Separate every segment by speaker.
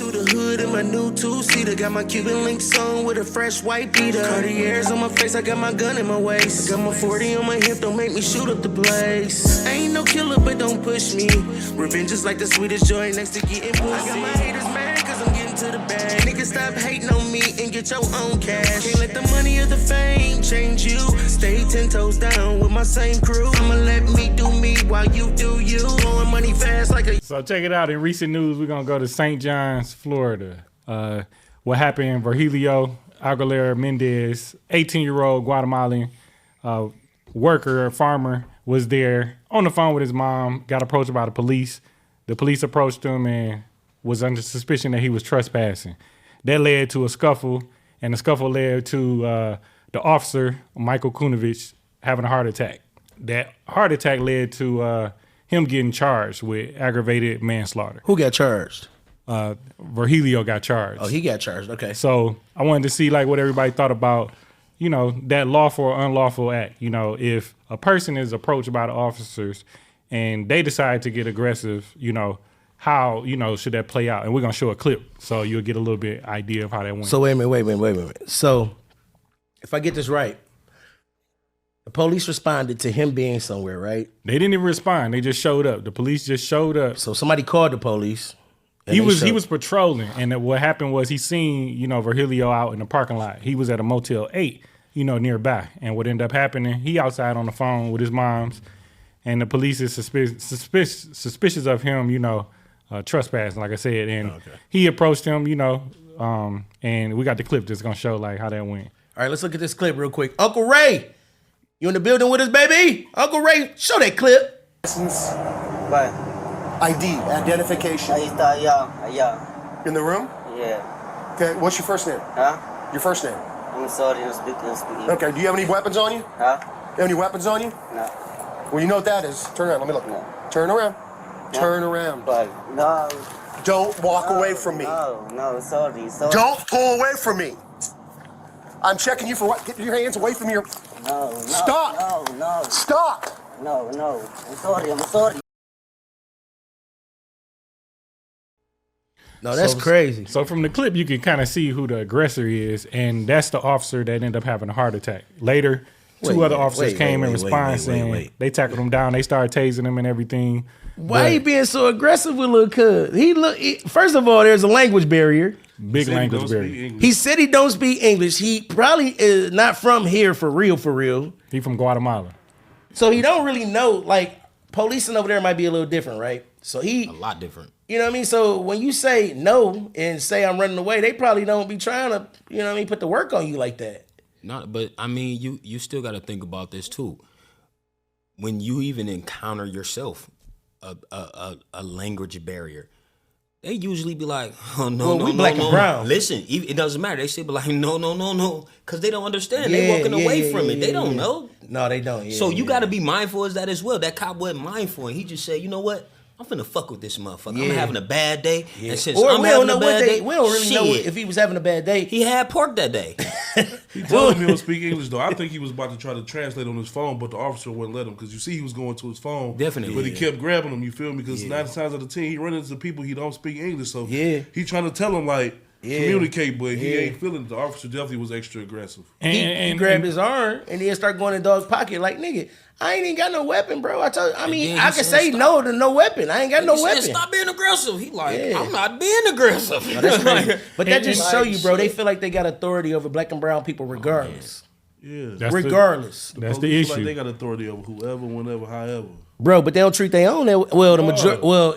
Speaker 1: through the hood in my new two-seater. Got my Cuban links on with a fresh white beater. Cartiers on my face, I got my gun in my waist. Got my 40 on my hip, don't make me shoot up the place. I ain't no killer, but don't push me. Revenge is like the sweetest joy next to getting pussy. I got my haters mad cause I'm getting to the bag. Niggas stop hating on me and get your own cash. Can't let the money or the fame change you. Stay 10 toes down with my same crew. I'ma let me do me while you do you. Blowing money fast like a...
Speaker 2: So check it out. In recent news, we're going to go to St. John's, Florida. What happened in Virgilio Aguilera Mendez, 18-year-old Guatemalan worker, farmer, was there on the phone with his mom, got approached by the police. The police approached him and was under suspicion that he was trespassing. That led to a scuffle, and the scuffle led to the officer, Michael Kunovich, having a heart attack. That heart attack led to him getting charged with aggravated manslaughter.
Speaker 3: Who got charged?
Speaker 2: Virgilio got charged.
Speaker 3: Oh, he got charged. Okay.
Speaker 2: So I wanted to see like what everybody thought about, that lawful or unlawful act. If a person is approached by the officers and they decide to get aggressive, how, should that play out? And we're going to show a clip so you'll get a little bit idea of how that went.
Speaker 3: So wait a minute. So if I get this right, the police responded to him being somewhere, right?
Speaker 2: They didn't even respond. They just showed up. The police just showed up.
Speaker 3: So somebody called the police.
Speaker 2: He was patrolling, and what happened was he seen, Virgilio out in the parking lot. He was at a Motel 8, nearby. And what ended up happening, he outside on the phone with his moms, and the police is suspicious of him, trespassing, like I said. And he approached him, and we got the clip that's going to show like how that went.
Speaker 3: All right, let's look at this clip real quick. Uncle Ray, you in the building with us, baby? Uncle Ray, show that clip.
Speaker 4: License.
Speaker 5: What?
Speaker 4: ID, identification.
Speaker 5: Yeah.
Speaker 4: In the room?
Speaker 5: Yeah.
Speaker 4: Okay, what's your first name?
Speaker 5: Huh?
Speaker 4: Your first name?
Speaker 5: I'm sorry, I'm speaking.
Speaker 4: Okay, do you have any weapons on you?
Speaker 5: Huh?
Speaker 4: You have any weapons on you?
Speaker 5: No.
Speaker 4: Well, you know what that is. Turn around, let me look.
Speaker 5: No.
Speaker 4: Turn around.
Speaker 5: No.
Speaker 4: Turn around.
Speaker 5: But no.
Speaker 4: Don't walk away from me.
Speaker 5: No, sorry.
Speaker 4: Don't pull away from me. I'm checking you for what? Get your hands away from your...
Speaker 5: No.
Speaker 4: Stop.
Speaker 5: No.
Speaker 4: Stop.
Speaker 5: No. I'm sorry.
Speaker 3: No, that's crazy.
Speaker 2: So from the clip, you can kind of see who the aggressor is, and that's the officer that ended up having a heart attack. Later, two other officers came in response, and they tackled him down. They started tasing him and everything.
Speaker 3: Why he being so aggressive with little cuz? First of all, there's a language barrier.
Speaker 2: Big language barrier.
Speaker 3: He said he don't speak English. He probably is not from here for real.
Speaker 2: He from Guatemala.
Speaker 3: So he don't really know, like, policing over there might be a little different, right? So a
Speaker 6: lot different.
Speaker 3: You know what I mean? So when you say no and say I'm running away, they probably don't be trying to, put the work on you like that.
Speaker 6: But I mean, you still got to think about this too. When you even encounter yourself a language barrier, they usually be like, oh no,
Speaker 3: we black and brown.
Speaker 6: Listen, it doesn't matter. They say be like, no, because they don't understand. They walking away from it. They don't know.
Speaker 3: No, they don't. Yeah,
Speaker 6: so you got to be mindful of that as well. That cop wasn't mindful, and he just said, you know what? I'm finna fuck with this motherfucker. I'm having a bad day. And since I'm having a bad day,
Speaker 3: we don't really know if he was having a bad day.
Speaker 6: He had pork that day.
Speaker 7: He told him he don't speak English, though. I think he was about to try to translate on his phone, but the officer wouldn't let him, because you see he was going to his phone.
Speaker 6: Definitely.
Speaker 7: But he kept grabbing him, you feel me? Because 9 times out of 10, he run into people he don't speak English. So he trying to tell him, like, communicate, but he ain't feeling it. The officer definitely was extra aggressive.
Speaker 3: And he grabbed his arm and then start going in dog's pocket like, nigga, I ain't even got no weapon, bro. I can say no to no weapon. I ain't got no weapon.
Speaker 6: Stop being aggressive. He like, I'm not being aggressive.
Speaker 3: No, that's crazy. But that just show you, bro, they feel like they got authority over black and brown people regardless. Regardless.
Speaker 2: That's the issue.
Speaker 7: Like they got authority over whoever, whenever, however.
Speaker 3: Bro, but they don't treat their own.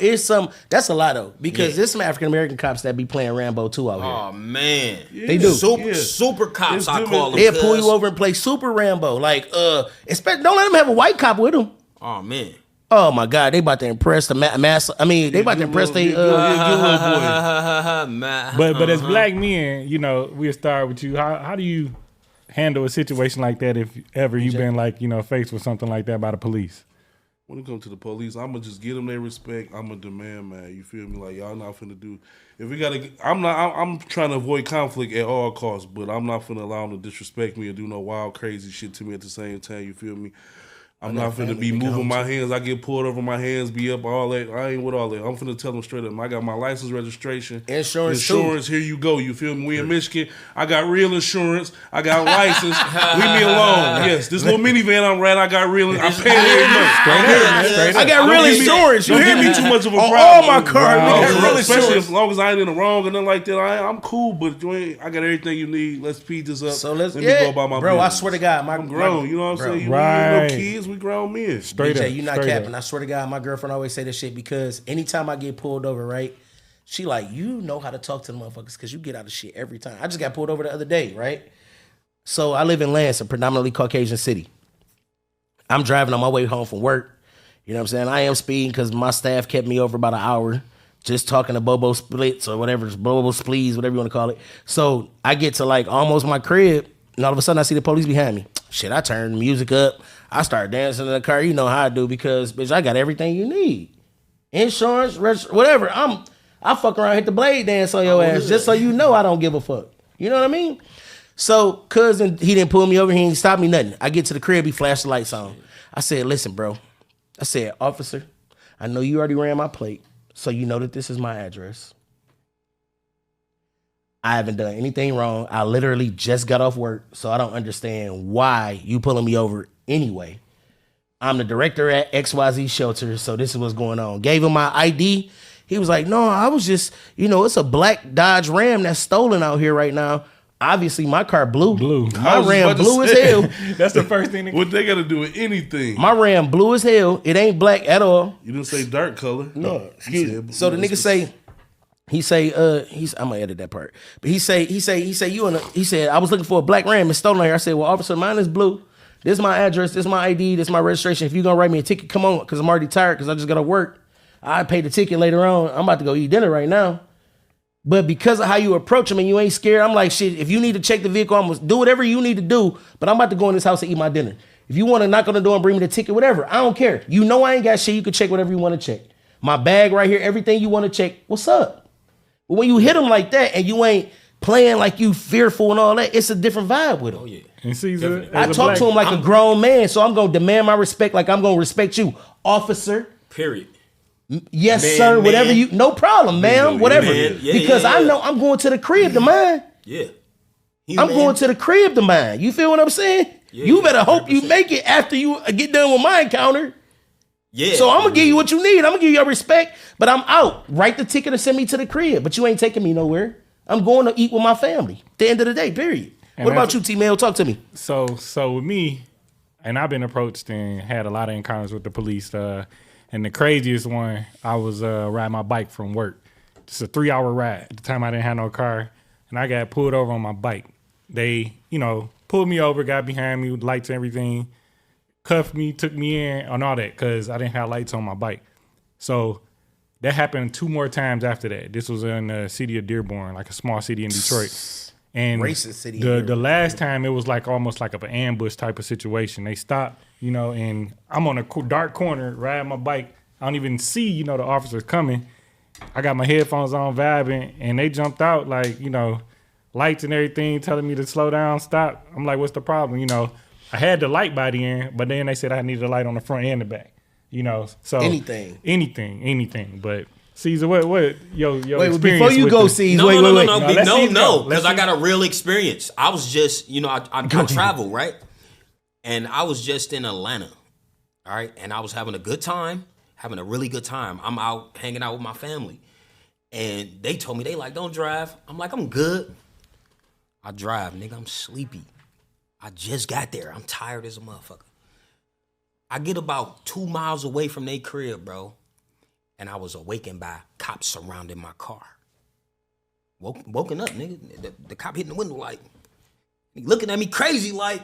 Speaker 3: It's some. That's a lot though, because there's some African American cops that be playing Rambo too out here.
Speaker 6: Oh man,
Speaker 3: they do.
Speaker 6: Super cops, I call them.
Speaker 3: They'll pull you over and play Super Rambo. Like, don't let them have a white cop with them.
Speaker 6: Oh man.
Speaker 3: Oh my God, they about to impress the mass. I mean, they about to impress they.
Speaker 2: But as black men, we'll start with you. How do you handle a situation like that if ever you've been like faced with something like that by the police?
Speaker 7: When it comes to the police, I'ma just give them their respect. I'm a demand man. You feel me? Like y'all not finna do. If we gotta, I'm trying to avoid conflict at all costs, but I'm not finna allow them to disrespect me or do no wild crazy shit to me at the same time. You feel me? I'm not finna be moving my hands. I get pulled over, my hands be up, all that. I ain't with all that. I'm finna tell them straight up. I got my license, registration,
Speaker 3: insurance.
Speaker 7: Here you go. You feel me? We in Michigan. I got real insurance. I got license. Leave me alone. Yes, this little minivan I'm riding, I got real. I pay it every month.
Speaker 3: I got real insurance. You
Speaker 7: Don't
Speaker 3: hear
Speaker 7: give
Speaker 3: me?
Speaker 7: me too much of a
Speaker 3: On
Speaker 7: problem.
Speaker 3: all my cars,
Speaker 7: Nah,
Speaker 3: real
Speaker 7: especially
Speaker 3: insurance.
Speaker 7: as long as I ain't in the wrong or nothing like that. I'm cool, but I got everything you need. Let's speed this up.
Speaker 3: So let
Speaker 7: me go about my
Speaker 3: bro.
Speaker 7: business.
Speaker 3: I swear to God,
Speaker 7: I'm grown. You know what I'm saying? We
Speaker 2: Right.
Speaker 7: ain't no kids. We grown men.
Speaker 2: Straight
Speaker 3: BJ,
Speaker 2: up.
Speaker 3: you not
Speaker 2: straight
Speaker 3: capping.
Speaker 2: up.
Speaker 3: I swear to God, my girlfriend always say this shit because anytime I get pulled over, right? She like, you know how to talk to the motherfuckers because you get out of shit every time. I just got pulled over the other day, right? So I live in Lance, a predominantly Caucasian city. I'm driving on my way home from work. You know what I'm saying? I am speeding because my staff kept me over about an hour just talking to Bobo Splits or whatever, Bobo Splees, whatever you want to call it. So I get to like almost my crib and all of a sudden I see the police behind me. Shit, I turn the music up. I start dancing in the car. You know how I do because, bitch, I got everything you need. Insurance, whatever. I fuck around, hit the blade dance on your ass just so you know I don't give a fuck. You know what I mean? So, cousin, he didn't pull me over. He didn't stop me, nothing. I get to the crib, he flashed the lights on. I said, listen, bro. I said, officer, I know you already ran my plate, so you know that this is my address. I haven't done anything wrong. I literally just got off work, so I don't understand why you pulling me over anyway. I'm the director at XYZ Shelter, so this is what's going on. Gave him my ID. He was like, no, I was just, it's a black Dodge Ram that's stolen out here right now. Obviously, my car blue. My Ram blue as hell.
Speaker 2: That's the first thing.
Speaker 7: What they got to do with anything?
Speaker 3: My Ram blue as hell. It ain't black at all.
Speaker 7: You didn't say dark color.
Speaker 3: No, excuse me. So the nigga say, I'm gonna edit that part. But he said, I was looking for a black Ram. It's stolen here. I said, well, officer, mine is blue. This is my address. This is my ID. This is my registration. If you're gonna write me a ticket, come on, because I'm already tired because I just gotta work. I pay the ticket later on. I'm about to go eat dinner right now. But because of how you approach him and you ain't scared, I'm like, shit, if you need to check the vehicle, I'm gonna do whatever you need to do, but I'm about to go in this house and eat my dinner. If you want to knock on the door and bring me the ticket, whatever, I don't care. You know I ain't got shit. You can check whatever you want to check. My bag right here, everything you want to check, what's up? But when you hit him like that and you ain't playing like you fearful and all that, it's a different vibe with him.
Speaker 6: Oh, yeah.
Speaker 2: And Caesar,
Speaker 3: I talk to him like a grown man, so I'm going to demand my respect like I'm going to respect you. Officer.
Speaker 6: Period.
Speaker 3: Yes,
Speaker 6: Man,
Speaker 3: sir.
Speaker 6: man.
Speaker 3: Whatever you, no problem, ma'am. Whatever.
Speaker 6: Man. Yeah,
Speaker 3: because
Speaker 6: yeah,
Speaker 3: I
Speaker 6: yeah.
Speaker 3: know I'm going to the crib to mine.
Speaker 6: Yeah.
Speaker 3: I'm going to the crib to mine. You feel what I'm saying?
Speaker 6: Yeah,
Speaker 3: you better hope
Speaker 6: 100%.
Speaker 3: you make it after you get done with my encounter.
Speaker 6: Yeah.
Speaker 3: So I'm going to give you what you need. I'm going to give you your respect, but I'm out. Write the ticket and send me to the crib, but you ain't taking me nowhere. I'm going to eat with my family at the end of the day, period.
Speaker 2: And
Speaker 3: what about you, T-Mail? Talk to me.
Speaker 2: So with me, and I've been approached and had a lot of encounters with the police. And the craziest one, I was riding my bike from work. It's a 3-hour ride. At the time, I didn't have no car, and I got pulled over on my bike. They, pulled me over, got behind me with lights and everything, cuffed me, took me in, and all that, because I didn't have lights on my bike. So that happened 2 more times after that. This was in the city of Dearborn, like a small city in Detroit. And
Speaker 3: Racist city.
Speaker 2: The last time it was like almost like an ambush type of situation. They stopped, and I'm on a dark corner riding my bike. I don't even see, the officers coming. I got my headphones on vibing, and they jumped out like, lights and everything telling me to slow down, stop. I'm like, what's the problem? I had the light by the end, but then they said I needed a light on the front and the back. So anything. But Caesar, what your
Speaker 3: Wait,
Speaker 2: experience
Speaker 3: before you
Speaker 2: with
Speaker 3: go,
Speaker 2: the-
Speaker 3: Caesar,
Speaker 6: No,
Speaker 3: wait.
Speaker 6: because
Speaker 2: Let's
Speaker 6: I got a real experience. I was just, I travel, right? And I was just in Atlanta, all right? And I was having a good time, having a really good time. I'm out hanging out with my family. And they told me, they like, don't drive. I'm like, I'm good. I drive, nigga, I'm sleepy. I just got there. I'm tired as a motherfucker. I get about 2 miles away from their crib, bro. And I was awakened by cops surrounding my car. Woken up, nigga. The cop hitting the window like, he looking at me crazy like.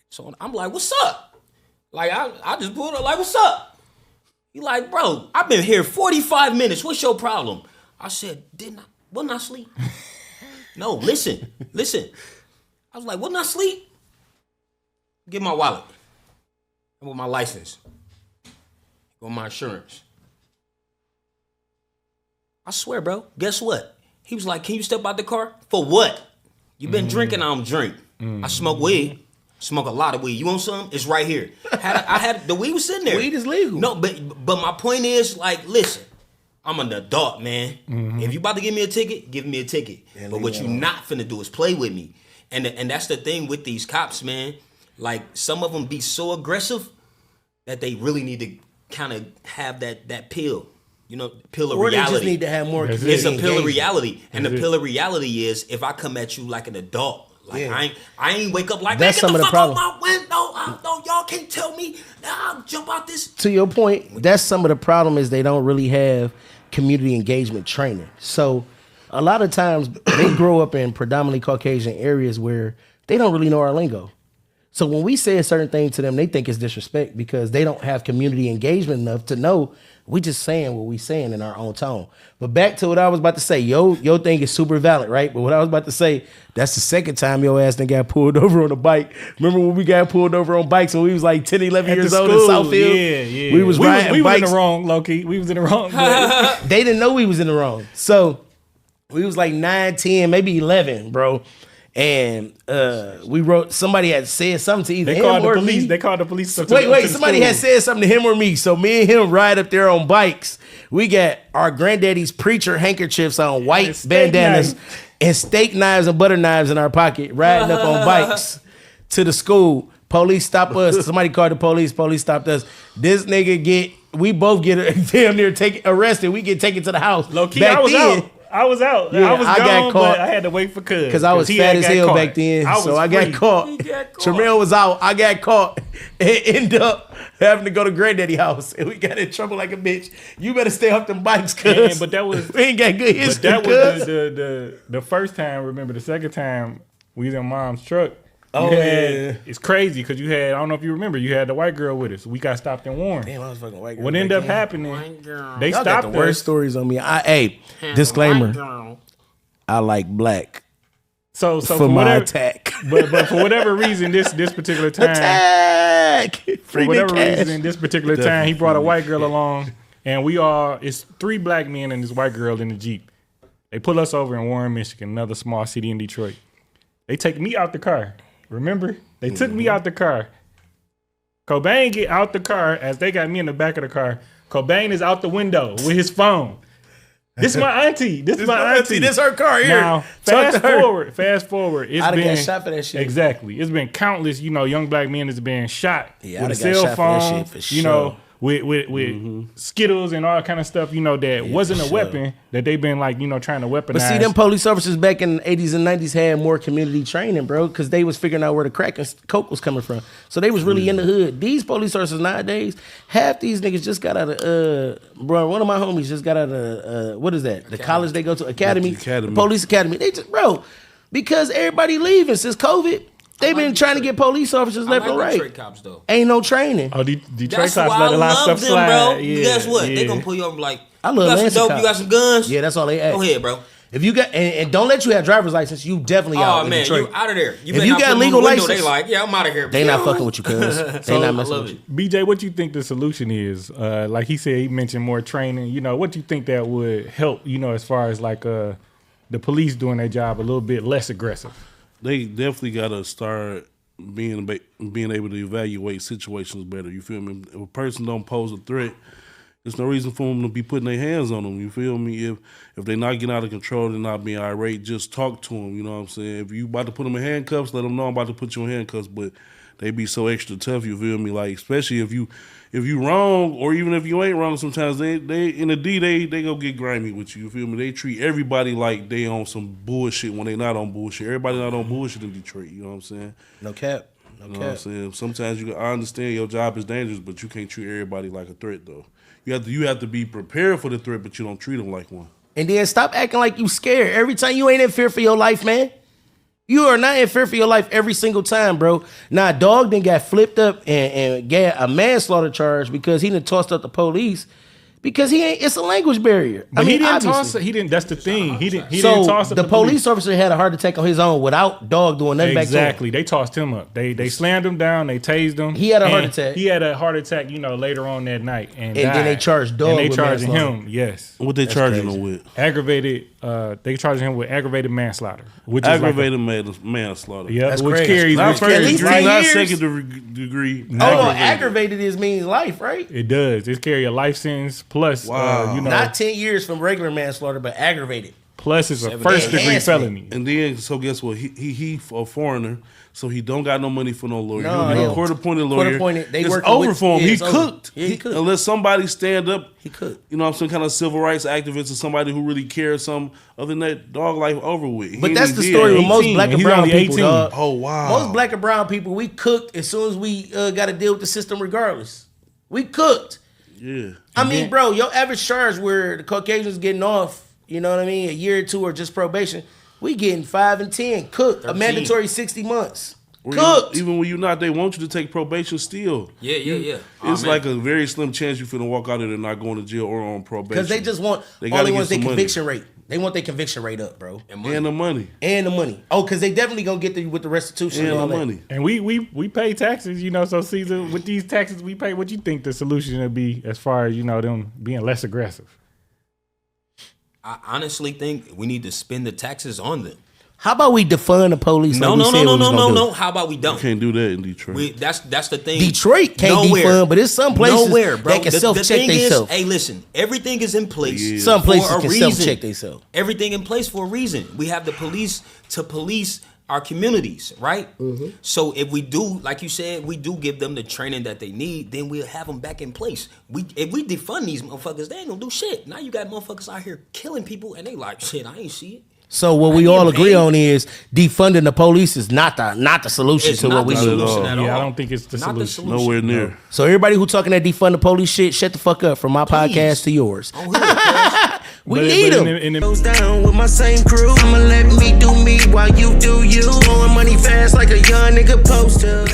Speaker 6: So I'm like, what's up? Like, I just pulled up like, what's up? He like, bro, I've been here 45 minutes. What's your problem? I said, wasn't I asleep? No, listen. I was like, wasn't I asleep? Get my wallet. And with my license. With my insurance. I swear, bro. Guess what? He was like, can you step out the car? For what? You been drinking, I don't drink. I smoke weed. Smoke a lot of weed. You want some? It's right here. I had the weed was sitting there.
Speaker 3: Weed is legal.
Speaker 6: No, but my point is, like, listen, I'm an adult, man. If you about to give me a ticket, give me a ticket. But what you not finna do is play with me. And that's the thing with these cops, man. Like, some of them be so aggressive that they really need to kind of have that pill. You know, pill of reality.
Speaker 3: Or they just need to have more community
Speaker 6: It's a pill of
Speaker 3: engagement.
Speaker 6: reality. And the pill of reality is if I come at you like an adult. Like I ain't wake up like,
Speaker 3: that's
Speaker 6: man,
Speaker 3: some
Speaker 6: get
Speaker 3: of
Speaker 6: the
Speaker 3: the
Speaker 6: fuck
Speaker 3: problem.
Speaker 6: out my window. No, y'all can't tell me. I'll jump out this.
Speaker 3: To your point, that's some of the problem is they don't really have community engagement training. So a lot of times they grow up in predominantly Caucasian areas where they don't really know our lingo. So when we say a certain thing to them, they think it's disrespect because they don't have community engagement enough to know we just saying what we saying in our own tone. But back to what I was about to say, your thing is super valid, right? But what I was about to say, that's the second time your ass done got pulled over on a bike. Remember when we got pulled over on bikes when we was like 10, 11 years old in Southfield?
Speaker 2: Yeah.
Speaker 3: We was riding
Speaker 2: we was in
Speaker 3: bikes.
Speaker 2: the wrong, low-key. We was in the wrong. But
Speaker 3: They didn't know we was in the wrong. So we was like 9, 10, maybe 11, bro. And we wrote, somebody had said something to either
Speaker 2: they
Speaker 3: him
Speaker 2: called the
Speaker 3: or
Speaker 2: police.
Speaker 3: me.
Speaker 2: They called the police.
Speaker 3: Wait, somebody had said something to him or me. So me and him ride up there on bikes. We got our granddaddy's preacher handkerchiefs on, white
Speaker 2: steak
Speaker 3: bandanas,
Speaker 2: knife.
Speaker 3: and steak knives and butter knives in our pocket, riding up on bikes to the school. Police stop us. Somebody called the police. Police stopped us. This nigga we both get damn near arrested. We get taken to the house.
Speaker 2: Low key,
Speaker 3: Back
Speaker 2: I was
Speaker 3: then,
Speaker 2: out. I was out.
Speaker 3: Yeah,
Speaker 2: I was
Speaker 3: I got
Speaker 2: gone,
Speaker 3: caught.
Speaker 2: but I had to wait for Cuz.
Speaker 3: because I was
Speaker 2: he
Speaker 3: fat
Speaker 2: had
Speaker 3: as
Speaker 2: got
Speaker 3: hell
Speaker 2: caught.
Speaker 3: back then, so I got
Speaker 2: free.
Speaker 3: caught. Tramell was out. I got caught and ended up having to go to granddaddy house, and we got in trouble like a bitch. You better stay off them bikes, cuz.
Speaker 2: But that was
Speaker 3: we ain't got good
Speaker 2: But
Speaker 3: history.
Speaker 2: that was
Speaker 3: cuz.
Speaker 2: the first time. Remember the second time we was in mom's truck.
Speaker 3: Oh, yeah.
Speaker 2: It's crazy because you had, I don't know if you remember, you had the white girl with us. We got stopped and warned.
Speaker 3: Damn, I was fucking white girl.
Speaker 2: What
Speaker 3: back
Speaker 2: ended up
Speaker 3: then.
Speaker 2: happening? They
Speaker 3: Y'all got
Speaker 2: stopped
Speaker 3: the
Speaker 2: us.
Speaker 3: worst stories on me. Hey, disclaimer. I like black
Speaker 2: So
Speaker 3: for
Speaker 2: for
Speaker 3: my
Speaker 2: whatever,
Speaker 3: attack.
Speaker 2: but for whatever reason, this particular time,
Speaker 3: Attack!
Speaker 2: for
Speaker 3: Free
Speaker 2: whatever
Speaker 3: Nick
Speaker 2: reason, this particular time, he brought a white girl along, and it's 3 black men and this white girl in the Jeep. They pull us over in Warren, Michigan, another small city in Detroit. They take me out the car. Remember? They took me out the car. Cobain get out the car as they got me in the back of the car. Cobain is out the window with his phone. This is my auntie. This is my auntie.
Speaker 3: This her car here.
Speaker 2: Now,
Speaker 3: Talk to her.
Speaker 2: fast forward. It's
Speaker 3: I'd have
Speaker 2: been
Speaker 3: got shot for that shit.
Speaker 2: Exactly. It's been countless, young black men that's been shot
Speaker 3: Yeah,
Speaker 2: with
Speaker 3: I'd
Speaker 2: a
Speaker 3: have got
Speaker 2: cell
Speaker 3: shot for that
Speaker 2: phone,
Speaker 3: shit for sure.
Speaker 2: with Skittles and all kind of stuff, that wasn't a
Speaker 3: for
Speaker 2: weapon that they've been trying to weaponize.
Speaker 3: But see, them police officers back in the 80s and 90s had more community training, bro, because they was figuring out where the crack and coke was coming from. So they was really in the hood. These police officers nowadays, half these niggas just got out of, bro, one of my homies just got out of, what is that? The college they go to, academy,
Speaker 7: Academy.
Speaker 3: the police academy. They just, bro, because everybody leaving since COVID, they've been trying to get police officers left and right.
Speaker 6: Detroit cops though.
Speaker 3: Ain't no training.
Speaker 2: Oh, Detroit
Speaker 6: That's
Speaker 2: cops
Speaker 6: why
Speaker 2: let
Speaker 6: I
Speaker 2: a lot of
Speaker 6: love
Speaker 2: stuff
Speaker 6: them,
Speaker 2: slide.
Speaker 6: bro.
Speaker 2: Yeah,
Speaker 6: Guess what?
Speaker 2: yeah.
Speaker 6: They gonna pull you over and be like,
Speaker 3: I
Speaker 6: you
Speaker 3: love
Speaker 6: got some
Speaker 3: Lancing
Speaker 6: dope,
Speaker 3: cops.
Speaker 6: you got some guns?
Speaker 3: Yeah, that's all they ask.
Speaker 6: Go ahead, bro.
Speaker 3: If you got and don't let you have driver's license, you definitely out
Speaker 6: Oh
Speaker 3: in
Speaker 6: man,
Speaker 3: Detroit.
Speaker 6: you out of there.
Speaker 3: If
Speaker 6: better
Speaker 3: you
Speaker 6: not
Speaker 3: got
Speaker 6: put them
Speaker 3: legal
Speaker 6: on the window.
Speaker 3: license,
Speaker 6: they like, yeah, I'm out of here.
Speaker 3: They not fucking with you, cuz. They not
Speaker 6: I
Speaker 3: messing
Speaker 6: love
Speaker 3: with you.
Speaker 6: it.
Speaker 2: BJ, what you think the solution is? Like he said, he mentioned more training. What do you think that would help? As far as the police doing their job a little bit less aggressive.
Speaker 7: They definitely gotta start being able to evaluate situations better. You feel me? If a person don't pose a threat, there's no reason for them to be putting their hands on them. You feel me? If they're not getting out of control, they're not being irate, just talk to them. You know what I'm saying? If you about to put them in handcuffs, let them know I'm about to put you in handcuffs. But they be so extra tough. You feel me? Like especially if you wrong or even if you ain't wrong, sometimes they in the D they go get grimy with you. You feel me? They treat everybody like they on some bullshit when they not on bullshit. Everybody not on bullshit in Detroit. You know what I'm saying?
Speaker 3: No cap.
Speaker 7: You know what I'm saying? Sometimes I understand your job is dangerous, but you can't treat everybody like a threat though. You have to be prepared for the threat, but you don't treat them like one.
Speaker 3: And then stop acting like you scared. Every time you ain't in fear for your life, man. You are not in fear for your life every single time, bro. Now, dog then got flipped up and got a manslaughter charge because he done tossed up the police because it's a language barrier.
Speaker 2: But he didn't
Speaker 3: obviously.
Speaker 2: toss it. He didn't. That's the thing. He didn't
Speaker 3: So
Speaker 2: toss up
Speaker 3: the police officer had a heart attack on his own without dog doing nothing back to him.
Speaker 2: Exactly. They tossed him up. They slammed him down. They tased him.
Speaker 3: He had a heart
Speaker 2: And
Speaker 3: attack.
Speaker 2: He had a heart attack, later on that night. And
Speaker 3: then
Speaker 2: died.
Speaker 3: they charged dog
Speaker 2: And they
Speaker 3: with
Speaker 2: charging
Speaker 3: manslaughter.
Speaker 2: him, yes.
Speaker 7: What they charging
Speaker 3: crazy.
Speaker 7: them with?
Speaker 2: Aggravated they charging him with aggravated manslaughter, which
Speaker 7: Aggravated manslaughter.
Speaker 2: yeah,
Speaker 3: That's
Speaker 2: which
Speaker 3: crazy.
Speaker 2: carries
Speaker 7: Not
Speaker 2: which
Speaker 7: first
Speaker 3: At least
Speaker 7: degree,
Speaker 3: 10
Speaker 7: not
Speaker 3: years.
Speaker 7: second degree.
Speaker 3: Oh no, aggravated is means life, right?
Speaker 2: it does. It carry a life sentence plus,
Speaker 7: Wow.
Speaker 2: you know,
Speaker 3: Not 10 years from regular manslaughter, but aggravated.
Speaker 2: plus it's a
Speaker 6: 7
Speaker 2: first degree
Speaker 3: enhancement.
Speaker 2: felony.
Speaker 7: And then, so guess what? He a foreigner, so he don't got no money for no lawyer.
Speaker 3: No,
Speaker 7: He'll be
Speaker 3: yeah.
Speaker 7: a court-appointed lawyer.
Speaker 3: Court-appointed. They
Speaker 7: It's
Speaker 3: working
Speaker 7: over
Speaker 3: with-
Speaker 7: for him.
Speaker 3: yeah,
Speaker 7: He
Speaker 3: it's over.
Speaker 7: cooked.
Speaker 3: Yeah, he cooked.
Speaker 7: Unless somebody stand up.
Speaker 3: He cooked.
Speaker 7: You know what I'm saying? Kind of civil rights activist or somebody who really cares something. Other than that, dog life over with. He
Speaker 3: But
Speaker 7: ain't
Speaker 3: that's the
Speaker 7: even
Speaker 3: story
Speaker 7: dead.
Speaker 3: with most
Speaker 2: 18,
Speaker 3: black and
Speaker 2: he's
Speaker 3: brown
Speaker 2: only
Speaker 3: people,
Speaker 2: 18.
Speaker 3: dog.
Speaker 7: Oh, wow.
Speaker 3: Most black and brown people, we cooked as soon as we got to deal with the system regardless. We cooked.
Speaker 7: Yeah.
Speaker 3: I mean, bro, your average charge where the Caucasians getting off, you know what I mean, a year or two or just probation, we getting 5 and 10, cooked, a
Speaker 6: 13.
Speaker 3: mandatory 60 months.
Speaker 7: Or
Speaker 3: Cooked.
Speaker 7: Even when you're not, they want you to take probation still.
Speaker 6: Yeah.
Speaker 7: It's like a very slim chance you're finna walk out of there not going to jail or on probation.
Speaker 3: Because they just want,
Speaker 7: They
Speaker 3: all
Speaker 7: gotta
Speaker 3: they
Speaker 7: get
Speaker 3: want is their
Speaker 7: some money.
Speaker 3: conviction rate. They want their conviction rate up, bro.
Speaker 7: And the money.
Speaker 3: And the money. Oh, because they definitely going to get with the restitution
Speaker 7: And
Speaker 3: and all
Speaker 7: the
Speaker 3: that.
Speaker 7: money.
Speaker 2: And we pay taxes, you know. So Caesar, with these taxes we pay, what you think the solution would be as far as, you know, them being less aggressive?
Speaker 6: I honestly think we need to spend the taxes on them.
Speaker 3: How about we defund the police?
Speaker 6: No. How about we
Speaker 7: You
Speaker 6: don't?
Speaker 7: can't do that in Detroit.
Speaker 6: That's the thing.
Speaker 3: Detroit can't defund, but it's some places
Speaker 6: Nowhere, bro.
Speaker 3: that can
Speaker 6: The
Speaker 3: self-check
Speaker 6: thing is,
Speaker 3: themselves.
Speaker 6: Hey, listen, everything is in place.
Speaker 7: Yeah.
Speaker 3: Some places
Speaker 6: for a
Speaker 3: can
Speaker 6: reason.
Speaker 3: self-check themselves.
Speaker 6: Everything in place for a reason. We have the police to police our communities, right?
Speaker 3: Mm-hmm.
Speaker 6: So if we do, like you said, we do give them the training that they need, then we'll have them back in place. If we defund these motherfuckers, they ain't gonna do shit. Now you got motherfuckers out here killing people, and they like, shit, I ain't see it.
Speaker 3: So what we all agree on is defunding the police is not the solution
Speaker 6: It's
Speaker 3: to
Speaker 6: not
Speaker 3: what we
Speaker 6: the
Speaker 3: need.
Speaker 6: solution at all.
Speaker 2: Yeah, I don't think it's the
Speaker 6: Not
Speaker 2: solution.
Speaker 7: Nowhere near.
Speaker 3: So everybody who talking that defund the police shit, shut the fuck up from my podcast to yours.
Speaker 6: On hood, cuz.
Speaker 3: We need them.
Speaker 1: Goes down with my same crew. I'ma let me do me while you do you. Blowing money fast like a young nigga poster.